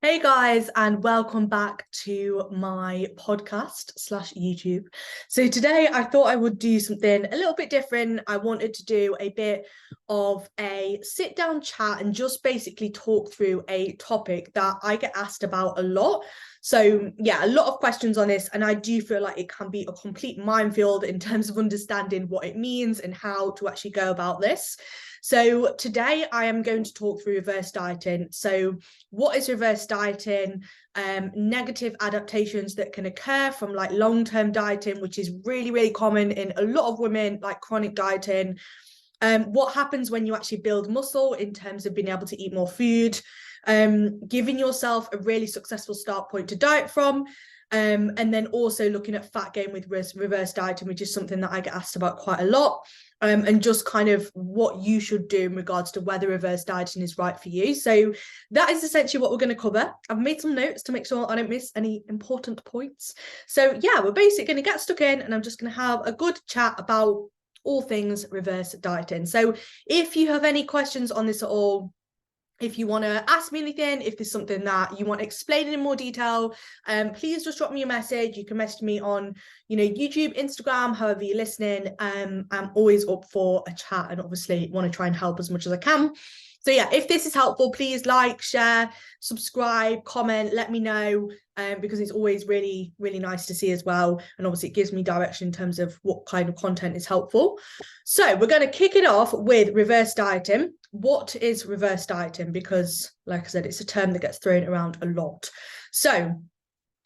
Hey guys, and welcome back to my podcast slash YouTube. So today I thought I would do something a little bit different. I wanted to do a bit of a sit down chat and just basically talk through a topic that I get asked about a lot. So yeah, a lot of questions on this, and I do feel like it can be a complete minefield in terms of understanding what it means and how to actually go about this. So today I am going to talk through reverse dieting. So what is reverse dieting? Negative adaptations that can occur from like long-term dieting, which is really common in a lot of women, like chronic dieting. What happens when you actually build muscle in terms of being able to eat more food, giving yourself a really successful start point to diet from. And then also looking at fat gain with reverse dieting, which is something that I get asked about quite a lot. And just kind of what you should do in regards to whether reverse dieting is right for you. So that is essentially what we're going to cover. I've made some notes to make sure I don't miss any important points. So yeah, we're basically going to get stuck in, and I'm just going to have a good chat about all things reverse dieting. So if you have any questions on this at all, if you want to ask me anything, if there's something that you want explained in more detail, please just drop me a message. You can message me on, YouTube, Instagram, however you're listening. I'm always up for a chat and obviously want to try and help as much as I can. So yeah, if this is helpful, please like, share, subscribe, comment, let me know, because it's always really nice to see as well. And obviously it gives me direction in terms of what kind of content is helpful. So we're going to kick it off with reverse dieting. What is reverse dieting? Because like I said, it's a term that gets thrown around a lot. So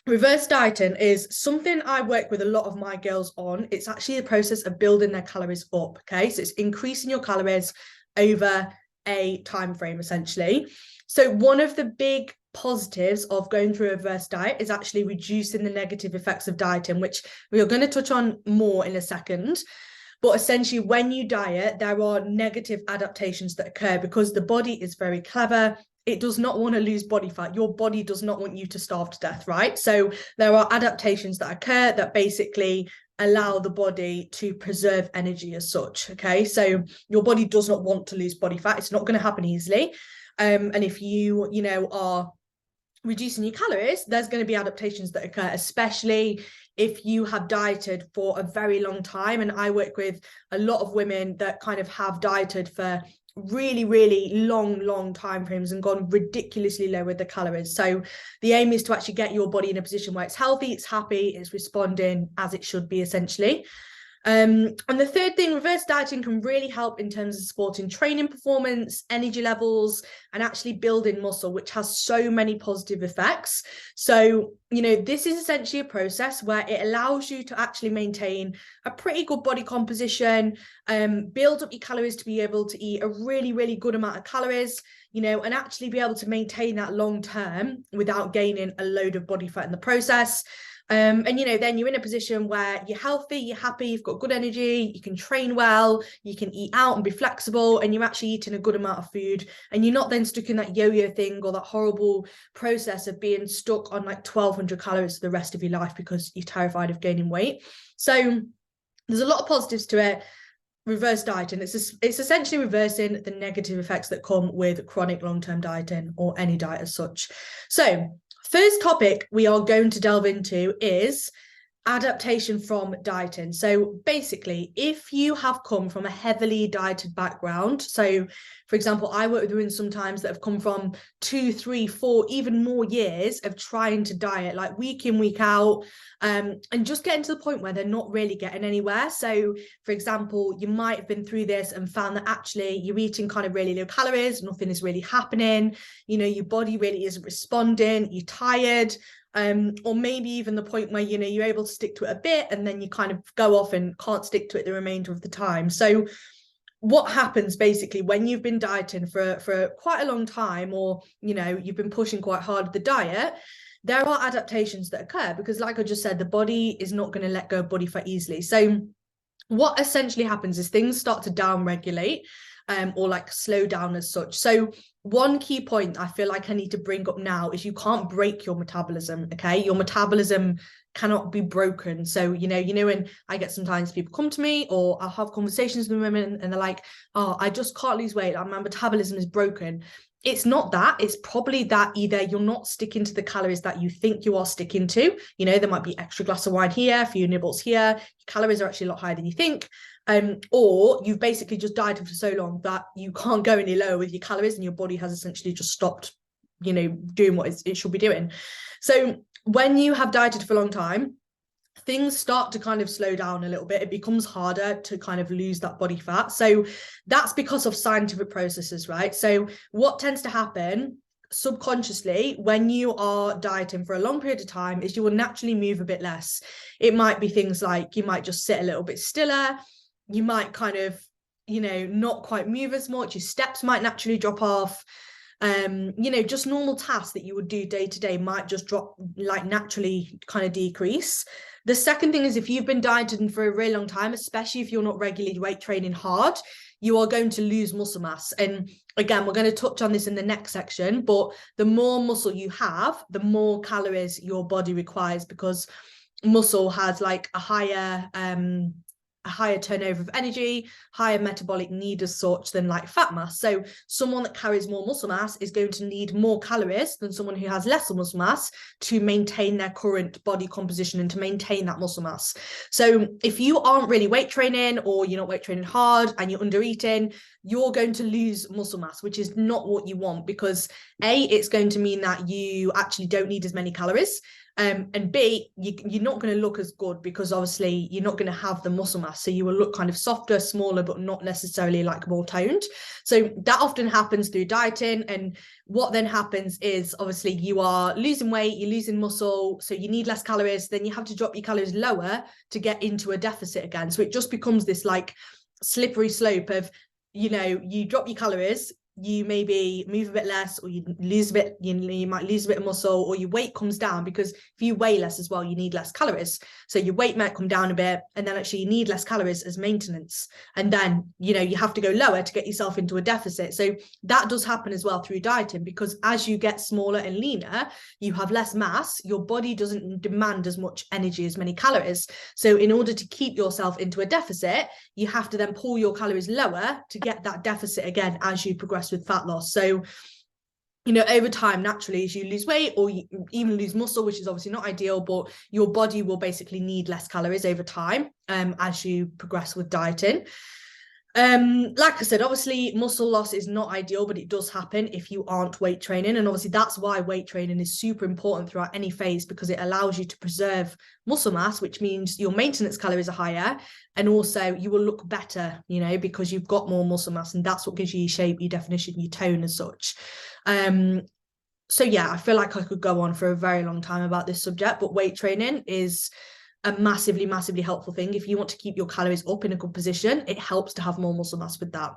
reverse dieting is something I work with a lot of my girls on. It's actually the process of building their calories up. Okay, so it's increasing your calories over a time frame essentially. So one of the big positives of going through a reverse diet is actually reducing the negative effects of dieting, which we are going to touch on more in a second. But essentially, when you diet, there are negative adaptations that occur because the body is very clever. It does not want to lose body fat. Your body does not want you to starve to death, right? So there are adaptations that occur that basically allow the body to preserve energy as such. Okay, so your body does not want to lose body fat. It's not going to happen easily. And if you are reducing your calories, there's going to be adaptations that occur, especially if you have dieted for a very long time. And I work with a lot of women that kind of have dieted for really long time frames and gone ridiculously low with the calories. So the aim is to actually get your body in a position where it's healthy, it's happy, it's responding as it should be essentially. And the third thing, reverse dieting can really help in terms of supporting training performance, energy levels, and actually building muscle, which has so many positive effects. So, this is essentially a process where it allows you to actually maintain a pretty good body composition, build up your calories to be able to eat a really good amount of calories, and actually be able to maintain that long term without gaining a load of body fat in the process. And then you're in a position where you're healthy, you're happy, you've got good energy, you can train well, you can eat out and be flexible, and you're actually eating a good amount of food, and you're not then stuck in that yo-yo thing or that horrible process of being stuck on like 1,200 calories for the rest of your life because you're terrified of gaining weight. So there's a lot of positives to it. Reverse dieting, it's essentially reversing the negative effects that come with chronic long-term dieting or any diet as such. So first topic we are going to delve into is adaptation from dieting. So basically, if you have come from a heavily dieted background, so for example, I work with women sometimes that have come from 2, 3, 4, even more years of trying to diet like week in, week out, and just getting to the point where they're not really getting anywhere. So for example, you might have been through this and found that actually you're eating kind of really low calories, nothing is really happening, your body really isn't responding, you're tired, or maybe even the point where you're able to stick to it a bit and then you kind of go off and can't stick to it the remainder of the time. So what happens basically when you've been dieting for quite a long time, or you've been pushing quite hard with the diet, there are adaptations that occur because, like I just said, the body is not going to let go of body fat easily. So what essentially happens is things start to down regulate. or like slow down as such. So one key point I feel like I need to bring up now is you can't break your metabolism. Okay, your metabolism cannot be broken. So when I get sometimes people come to me, or I'll have conversations with women and they're like, oh, I just can't lose weight, my metabolism is broken. It's not that. It's probably that either you're not sticking to the calories that you think you are sticking to. There might be extra glass of wine here, a few nibbles here. Your calories are actually a lot higher than you think. Or you've basically just dieted for so long that you can't go any lower with your calories, and your body has essentially just stopped, doing what it should be doing. So when you have dieted for a long time, things start to kind of slow down a little bit. It becomes harder to kind of lose that body fat. So that's because of scientific processes, right? So what tends to happen subconsciously when you are dieting for a long period of time is you will naturally move a bit less. It might be things like you might just sit a little bit stiller. You might kind of, not quite move as much. Your steps might naturally drop off. Just normal tasks that you would do day to day might just drop, like naturally kind of decrease. The second thing is if you've been dieting for a really long time, especially if you're not regularly weight training hard, you are going to lose muscle mass. And again, we're going to touch on this in the next section, but the more muscle you have, the more calories your body requires, because muscle has like a higher turnover of energy, higher metabolic need as such than like fat mass. So someone that carries more muscle mass is going to need more calories than someone who has less muscle mass to maintain their current body composition and to maintain that muscle mass. So if you aren't really weight training, or you're not weight training hard and you're under eating, you're going to lose muscle mass, which is not what you want, because A, it's going to mean that you actually don't need as many calories. And B, you're not going to look as good, because obviously you're not going to have the muscle mass. So you will look kind of softer, smaller, but not necessarily like more toned. So that often happens through dieting. And what then happens is obviously you are losing weight, you're losing muscle, so you need less calories. Then you have to drop your calories lower to get into a deficit again. So it just becomes this like slippery slope of, you drop your calories, you maybe move a bit less, or you lose a bit, you might lose a bit of muscle, or your weight comes down, because if you weigh less as well, you need less calories. So your weight might come down a bit, and then actually you need less calories as maintenance. And then, you have to go lower to get yourself into a deficit. So that does happen as well through dieting, because as you get smaller and leaner, you have less mass, your body doesn't demand as much energy, as many calories. So in order to keep yourself into a deficit, you have to then pull your calories lower to get that deficit again as you progress with fat loss. So over time, naturally, as you lose weight, or you even lose muscle, which is obviously not ideal, but your body will basically need less calories over time as you progress with dieting. Like I said, obviously muscle loss is not ideal, but it does happen if you aren't weight training. And obviously that's why weight training is super important throughout any phase, because it allows you to preserve muscle mass, which means your maintenance calories are higher, and also you will look better, because you've got more muscle mass, and that's what gives you your shape, your definition, your tone as such. So yeah, I feel like I could go on for a very long time about this subject, but weight training is a massively, massively helpful thing. If you want to keep your calories up in a good position, it helps to have more muscle mass with that.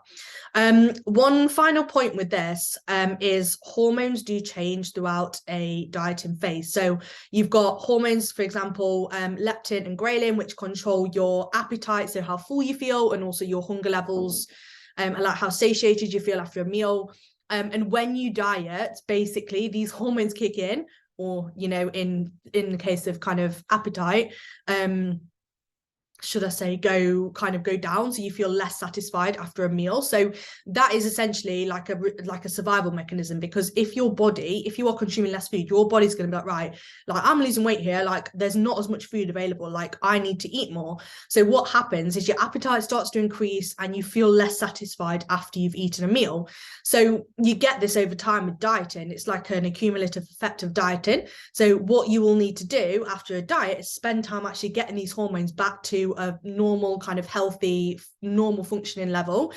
One final point with this is hormones do change throughout a dieting phase. So you've got hormones, for example, leptin and ghrelin, which control your appetite, so how full you feel, and also your hunger levels, and like how satiated you feel after a meal. And when you diet, basically these hormones kick in, or in the case of kind of appetite, should I say, go down, so you feel less satisfied after a meal. So that is essentially like a survival mechanism, because if you are consuming less food, your body's going to be like, right, like I'm losing weight here, like there's not as much food available, like I need to eat more. So what happens is your appetite starts to increase, and you feel less satisfied after you've eaten a meal. So you get this over time with dieting. It's like an accumulative effect of dieting. So what you will need to do after a diet is spend time actually getting these hormones back to a normal kind of healthy, normal functioning level,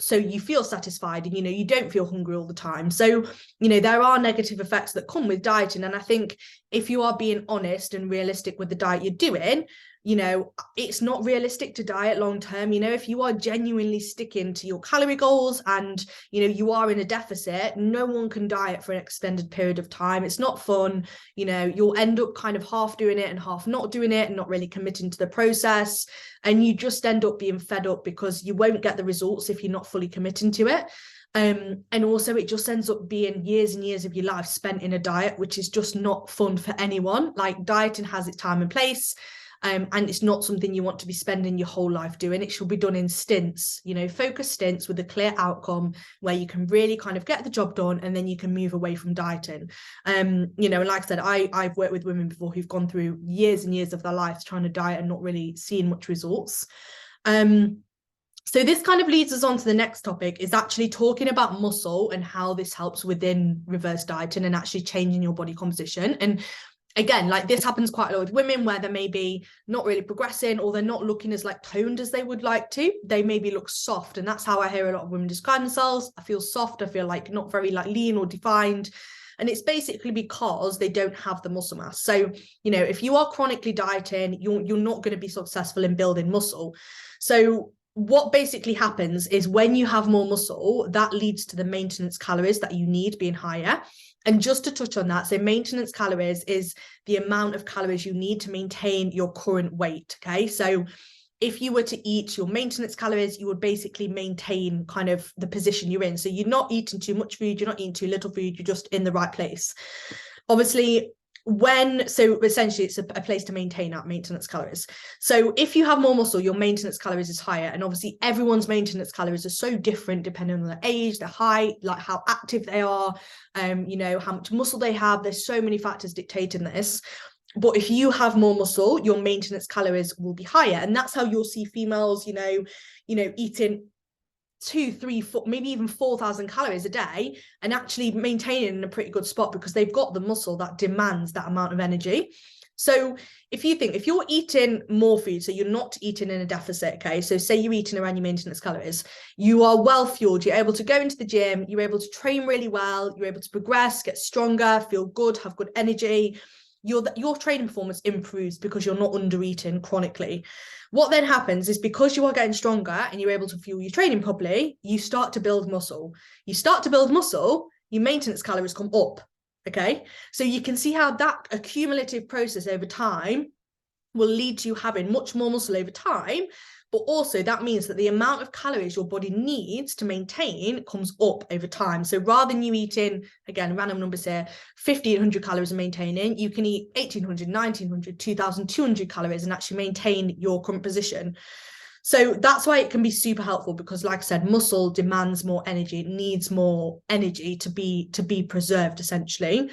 so you feel satisfied, and you don't feel hungry all the time. So there are negative effects that come with dieting, and I think if you are being honest and realistic with the diet you're doing, you know, it's not realistic to diet long term. You know, if you are genuinely sticking to your calorie goals and, you know, you are in a deficit, no one can diet for an extended period of time. It's not fun. You know, you'll end up kind of half doing it and half not doing it and not really committing to the process. And you just end up being fed up because you won't get the results if you're not fully committing to it. And also it just ends up being years and years of your life spent in a diet, which is just not fun for anyone. Like, dieting has its time and place. And it's not something you want to be spending your whole life doing. It should be done in stints, you know, focused stints with a clear outcome where you can really kind of get the job done, and then you can move away from dieting. You know, and like I said, I've worked with women before who've gone through years and years of their lives trying to diet and not really seeing much results. So this kind of leads us on to the next topic, is actually talking about muscle and how this helps within reverse dieting and actually changing your body composition. And again, like, this happens quite a lot with women where they're maybe not really progressing, or they're not looking as like toned as they would like to. They maybe look soft, and that's how I hear a lot of women describe themselves. I feel soft, I feel like not very like lean or defined. And it's basically because they don't have the muscle mass. So, you know, if you are chronically dieting, you're not going to be successful in building muscle. So what basically happens is when you have more muscle, that leads to the maintenance calories that you need being higher. And just to touch on that, so maintenance calories is the amount of calories you need to maintain your current weight. Okay, so if you were to eat your maintenance calories, you would basically maintain kind of the position you're in. So you're not eating too much food, you're not eating too little food, you're just in the right place. Obviously, so essentially it's a place to maintain that maintenance calories. So if you have more muscle, your maintenance calories is higher. And obviously everyone's maintenance calories are so different depending on their age, their height, like how active they are, you know, how much muscle they have. There's so many factors dictating this. But if you have more muscle, your maintenance calories will be higher. And that's how you'll see females, you know, eating 2, 3, 4, maybe even 4,000 calories a day, and actually maintaining in a pretty good spot because they've got the muscle that demands that amount of energy. So if you're eating more food, so you're not eating in a deficit, okay, so say you're eating around your maintenance calories, you are well fueled, you're able to go into the gym, you're able to train really well, you're able to progress, get stronger, feel good, have good energy. Your training performance improves because you're not under eating chronically. What then happens is, because you are getting stronger and you're able to fuel your training properly, you start to build muscle. You start to build muscle, your maintenance calories come up. Okay, so you can see how that accumulative process over time will lead to you having much more muscle over time. But also that means that the amount of calories your body needs to maintain comes up over time. So rather than you eating, again, random numbers here, 1,500 calories and maintaining, you can eat 1,800, 1,900, 2,200 calories and actually maintain your current position. So that's why it can be super helpful, because like I said, muscle demands more energy. It needs more energy to be preserved, essentially.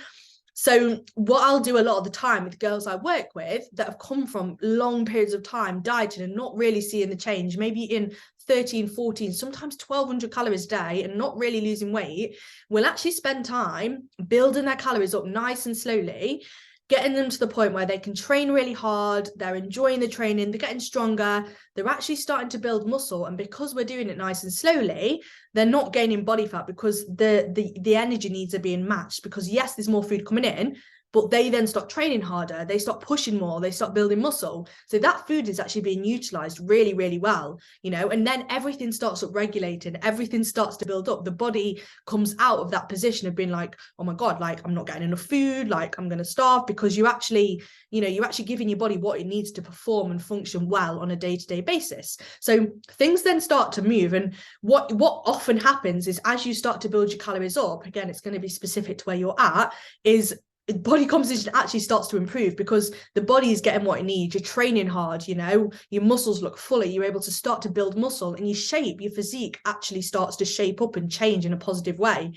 So what I'll do a lot of the time with girls I work with that have come from long periods of time dieting and not really seeing the change, maybe in 13, 14, sometimes 1,200 calories a day and not really losing weight, will actually spend time building their calories up nice and slowly, getting them to the point where they can train really hard, they're enjoying the training, they're getting stronger, they're actually starting to build muscle. And because we're doing it nice and slowly, they're not gaining body fat because the energy needs are being matched. Because yes, there's more food coming in, but they then start training harder, they start pushing more, they start building muscle. So that food is actually being utilized really, really well, you know, and then everything starts up regulating, everything starts to build up. The body comes out of that position of being like, oh my God, like I'm not getting enough food, like I'm going to starve, because you're actually giving your body what it needs to perform and function well on a day-to-day basis. So things then start to move. And what often happens is, as you start to build your calories up, again, it's going to be specific to where you're at, is body composition actually starts to improve because the body is getting what it needs. You're training hard, you know, your muscles look fuller, you're able to start to build muscle, and your physique actually starts to shape up and change in a positive way.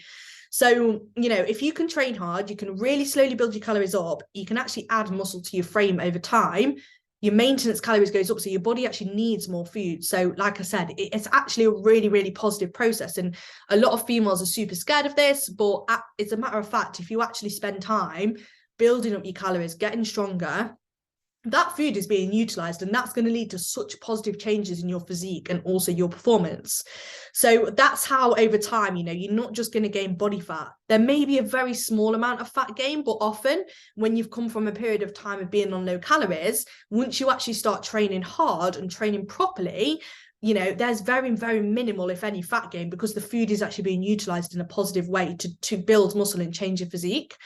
So, you know, if you can train hard, you can really slowly build your calories up, you can actually add muscle to your frame over time, your maintenance calories goes up, so your body actually needs more food. So like I said, it's actually a really, really positive process. And a lot of females are super scared of this, but it's a matter of fact, if you actually spend time building up your calories, getting stronger, that food is being utilized, and that's going to lead to such positive changes in your physique and also your performance. So that's how over time, you're not just going to gain body fat. There may be a very small amount of fat gain, but often when you've come from a period of time of being on low calories, once you actually start training hard and training properly, there's very, very minimal, if any, fat gain, because the food is actually being utilized in a positive way to build muscle and change your physique.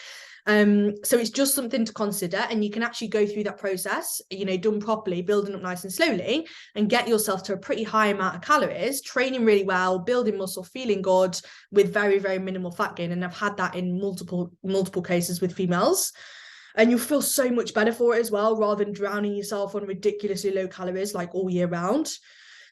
So it's just something to consider, and you can actually go through that process, done properly, building up nice and slowly, and get yourself to a pretty high amount of calories, training really well, building muscle, feeling good with very, very minimal fat gain. And I've had that in multiple cases with females. And you'll feel so much better for it as well, rather than drowning yourself on ridiculously low calories like all year round.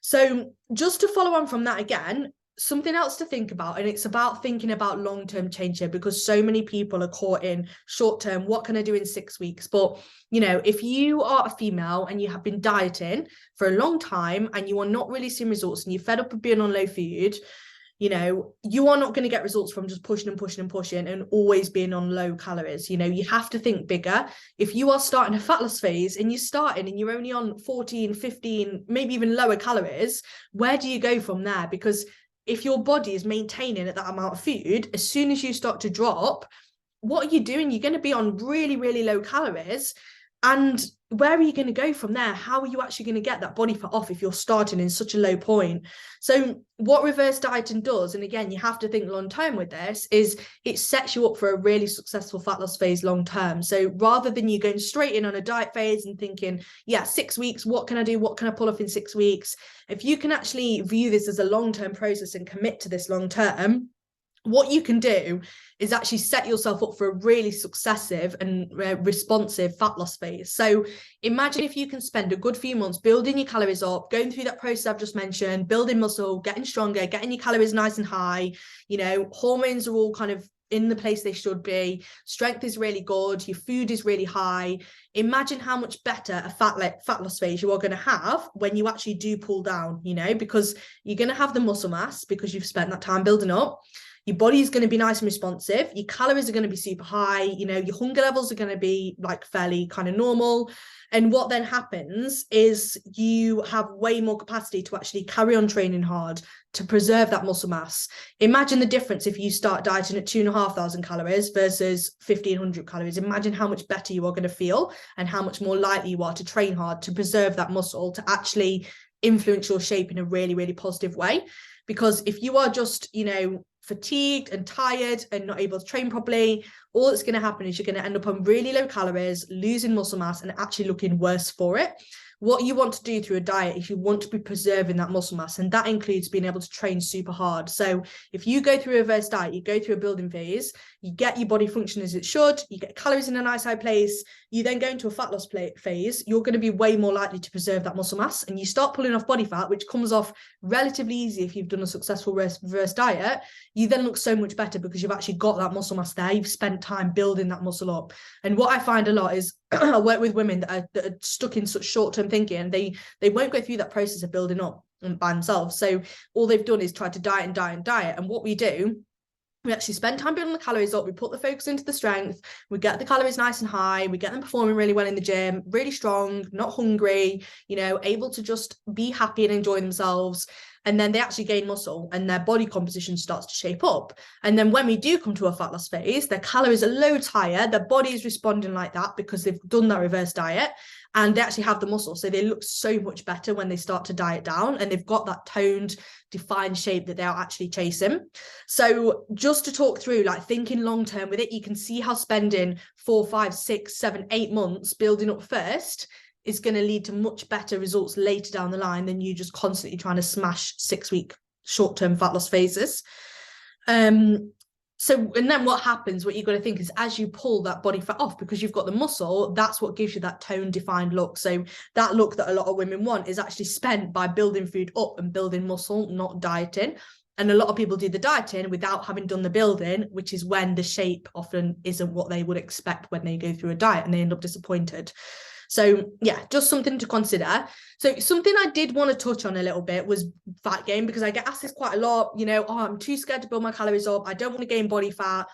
So just to follow on from that again, something else to think about, and it's about thinking about long-term change here, because so many people are caught in short-term, what can I do in 6 weeks? But if you are a female and you have been dieting for a long time and you are not really seeing results, and you're fed up of being on low food, you are not going to get results from just pushing and always being on low calories. You have to think bigger. If you are starting a fat loss phase and you're only on 14, 15, maybe even lower calories, where do you go from there? Because if your body is maintaining at that amount of food, as soon as you start to drop, what are you doing? You're going to be on really, really low calories. And where are you going to go from there? How are you actually going to get that body fat off if you're starting in such a low point? So what reverse dieting does, and again, you have to think long term with this, is it sets you up for a really successful fat loss phase long term. So rather than you going straight in on a diet phase and thinking, 6 weeks, what can I do? What can I pull off in 6 weeks? If you can actually view this as a long-term process and commit to this long term, what you can do is actually set yourself up for a really successive and responsive fat loss phase. So imagine if you can spend a good few months building your calories up, going through that process I've just mentioned, building muscle, getting stronger, getting your calories nice and high, hormones are all kind of in the place they should be, strength is really good, your food is really high. Imagine how much better a fat loss phase you are going to have when you actually do pull down, because you're going to have the muscle mass because you've spent that time building up. Your body is going to be nice and responsive. Your calories are going to be super high. Your hunger levels are going to be like fairly kind of normal. And what then happens is you have way more capacity to actually carry on training hard to preserve that muscle mass. Imagine the difference if you start dieting at 2,500 calories versus 1,500 calories. Imagine how much better you are going to feel and how much more likely you are to train hard to preserve that muscle, to actually influence your shape in a really, really positive way. Because if you are just, fatigued and tired and not able to train properly, all that's going to happen is you're going to end up on really low calories, losing muscle mass, and actually looking worse for it. What you want to do through a diet is you want to be preserving that muscle mass, and that includes being able to train super hard. So if you go through a reverse diet, you go through a building phase, you get your body function as it should, you get calories in a nice high place, you then go into a fat loss phase, you're going to be way more likely to preserve that muscle mass, and you start pulling off body fat, which comes off relatively easy if you've done a successful reverse diet. You then look so much better because you've actually got that muscle mass there. You've spent time building that muscle up. And what I find a lot is I work with women that are stuck in such short-term thinking, and they won't go through that process of building up by themselves. So all they've done is try to diet and diet and diet. And what we do, we actually spend time building the calories up, we put the focus into the strength, we get the calories nice and high, we get them performing really well in the gym, really strong, not hungry, able to just be happy and enjoy themselves. And then they actually gain muscle and their body composition starts to shape up. And then when we do come to a fat loss phase, their calories are loads higher, their body is responding like that because they've done that reverse diet, and they actually have the muscle. So they look so much better when they start to diet down, and they've got that toned, defined shape that they are actually chasing. So just to talk through, like thinking long term with it, you can see how spending 4, 5, 6, 7, 8 months building up first is going to lead to much better results later down the line than you just constantly trying to smash 6-week short-term fat loss phases. So, and then what happens, what you've got to think is as you pull that body fat off, because you've got the muscle, that's what gives you that tone defined look. So that look that a lot of women want is actually spent by building food up and building muscle, not dieting. And a lot of people do the dieting without having done the building, which is when the shape often isn't what they would expect when they go through a diet, and they end up disappointed. So yeah, just something to consider. So something I did want to touch on a little bit was fat gain, because I get asked this quite a lot, I'm too scared to build my calories up, I don't want to gain body fat.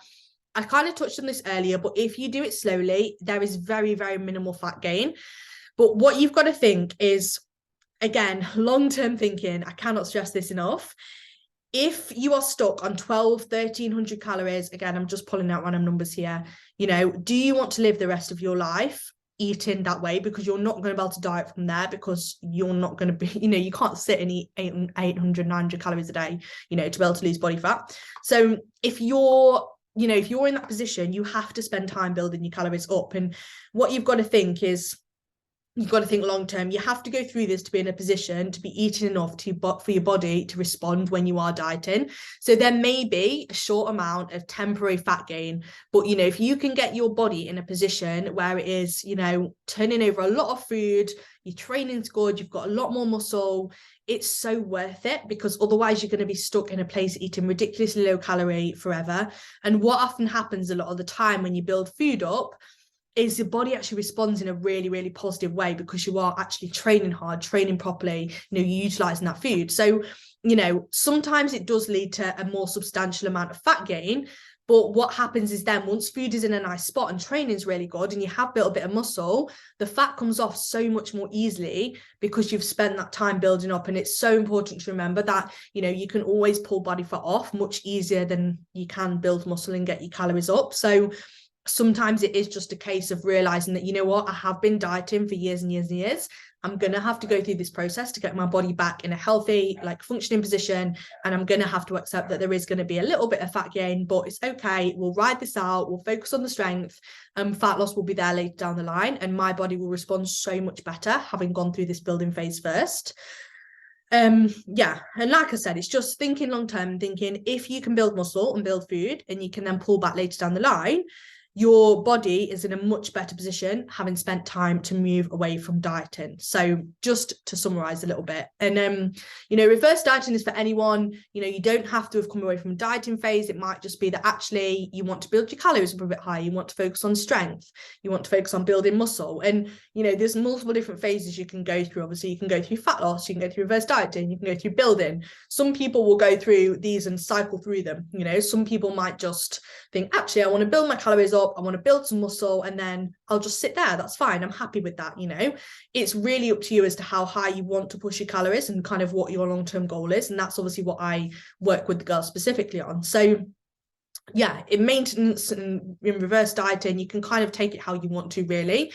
I kind of touched on this earlier, but if you do it slowly, there is very, very minimal fat gain. But what you've got to think is, again, long-term thinking, I cannot stress this enough. If you are stuck on 1,300 calories, again, I'm just pulling out random numbers here, do you want to live the rest of your life eating that way? Because you're not going to be able to diet from there, because you're not going to be, you can't sit and eat 800, 900 calories a day, to be able to lose body fat. So if you're in that position, you have to spend time building your calories up. And what you've got to think is, you've got to think long term. You have to go through this to be in a position to be eating enough for your body to respond when you are dieting. So there may be a short amount of temporary fat gain, but if you can get your body in a position where it is, turning over a lot of food, your training's good, you've got a lot more muscle, it's so worth it, because otherwise you're going to be stuck in a place eating ridiculously low calorie forever. And what often happens a lot of the time when you build food up is your body actually responds in a really, really positive way, because you are actually training hard, training properly, you're utilizing that food. So, sometimes it does lead to a more substantial amount of fat gain. But what happens is then, once food is in a nice spot and training is really good and you have built a bit of muscle, the fat comes off so much more easily because you've spent that time building up. And it's so important to remember that, you can always pull body fat off much easier than you can build muscle and get your calories up. So sometimes it is just a case of realizing that, I have been dieting for years and years and years. I'm going to have to go through this process to get my body back in a healthy, functioning position. And I'm going to have to accept that there is going to be a little bit of fat gain, but it's okay. We'll ride this out. We'll focus on the strength, and fat loss will be there later down the line. And my body will respond so much better having gone through this building phase first. And like I said, it's just thinking long term, thinking if you can build muscle and build food and you can then pull back later down the line, your body is in a much better position having spent time to move away from dieting. So just to summarize a little bit, and reverse dieting is for anyone. You don't have to have come away from a dieting phase. It might just be that actually you want to build your calories up a bit higher, you want to focus on strength, you want to focus on building muscle. And there's multiple different phases you can go through. Obviously you can go through fat loss, you can go through reverse dieting, you can go through building. Some people will go through these and cycle through them. Some people might just think, actually I want to build my calories up, I want to build some muscle, and then I'll just sit there. That's fine. I'm happy with that. It's really up to you as to how high you want to push your calories and kind of what your long-term goal is. And that's obviously what I work with the girls specifically on. So in maintenance and in reverse dieting, you can kind of take it how you want to, really.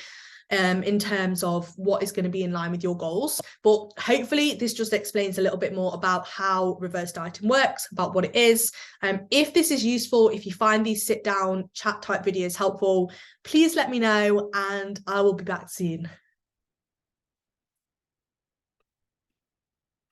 In terms of what is going to be in line with your goals. But hopefully this just explains a little bit more about how reverse dieting works, about what it is. If this is useful, if you find these sit down chat type videos helpful, please let me know and I will be back soon.